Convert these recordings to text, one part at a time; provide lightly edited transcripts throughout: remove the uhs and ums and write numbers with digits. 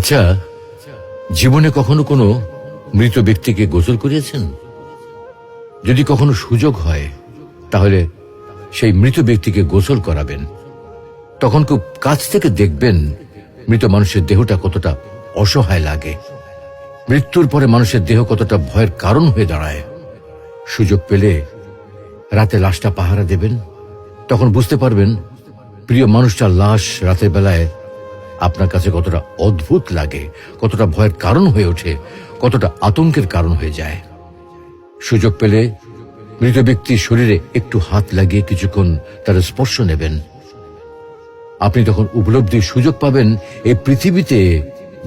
আচ্ছা, জীবনে কখনো কোনো মৃত ব্যক্তিকে গোসল করিয়েছেন? যদি কখনো সুযোগ হয় তাহলে সেই মৃত ব্যক্তিকে গোসল করাবেন। তখন খুব কাছ থেকে দেখবেন মৃত মানুষের দেহটা কতটা অসহায় লাগে, মৃত্যুর পরে মানুষের দেহ কতটা ভয়ের কারণ হয়ে দাঁড়ায়। সুযোগ পেলে রাতে লাশটা পাহারা দেবেন, তখন বুঝতে পারবেন প্রিয় মানুষটার লাশ রাতের বেলায় আপনার কাছে কতটা অদ্ভুত লাগে, কতটা ভয়ের কারণ হয়ে ওঠে, কতটা আতঙ্কের কারণ হয়ে যায়। সুযোগ পেলে মৃত ব্যক্তির শরীরে একটু হাত লাগিয়ে কিছুক্ষণ তার স্পর্শ নেবেন। আপনি তখন উপলব্ধির সুযোগ পাবেন এই পৃথিবীতে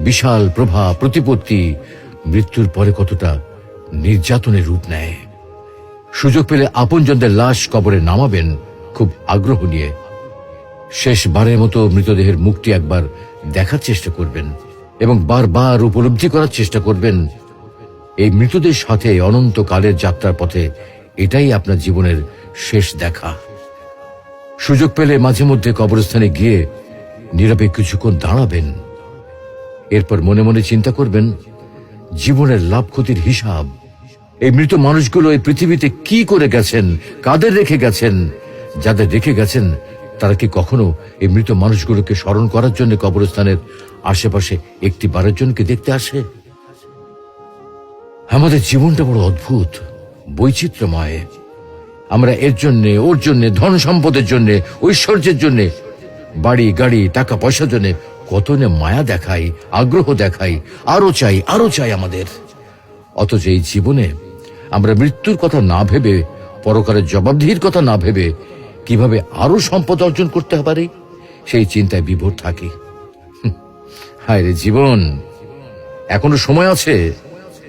বিশাল প্রভাব প্রতিপত্তি মৃত্যুর পরে কতটা নির্যাতনের রূপ নেয়। সুযোগ পেলে আপনজনদের লাশ কবরে নামাবেন খুব আগ্রহ নিয়ে। শেষবারের মতো মৃতদেহের মুখটি একবার দেখার চেষ্টা করবেন এবং বারবার উপলব্ধি করার চেষ্টা করবেন এই মৃতদের সাথে অনন্তকালের যাত্রার পথে এটাই আপনার জীবনের শেষ দেখা। সুযোগ পেলে মাঝে মধ্যে কবরস্থানে গিয়ে নীরবে কিছুক্ষণ দাঁড়াবেন। এরপর মনে মনে চিন্তা করবেন জীবনের লাভ ক্ষতির হিসাব। এই মৃত মানুষগুলো এই পৃথিবীতে কি করে গেছেন, কাদের রেখে গেছেন। যাদের রেখে গেছেন তারা কি কখনো এই মৃত মানুষগুলোকে স্মরণ করার জন্য কবরস্থানের আশেপাশে একটি বারের জনকে দেখতে আসে? আমাদের জীবনটা বড় অদ্ভুত, বৈচিত্র্যময়। আমরা এর জন্যে, ওর জন্যে, ধন সম্পদের জন্যে, ঐশ্বর্যের জন্যে, বাড়ি গাড়ি টাকা পয়সার জন্যে কত না মায়া দেখাই, আগ্রহ দেখাই, আরো চাই আরো চাই আমাদের। অথচ এই জীবনে আমরা মৃত্যুর কথা না ভেবে, পরকালের জবাবদিহির কথা না ভেবে কিভাবে আরো সম্পদ অর্জন করতে পারি সেই চিন্তায় বিভোর থাকি। হায় রে জীবন, এখনো সময় আছে,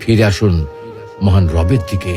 ফিরে আসুন মহান রবের দিকে।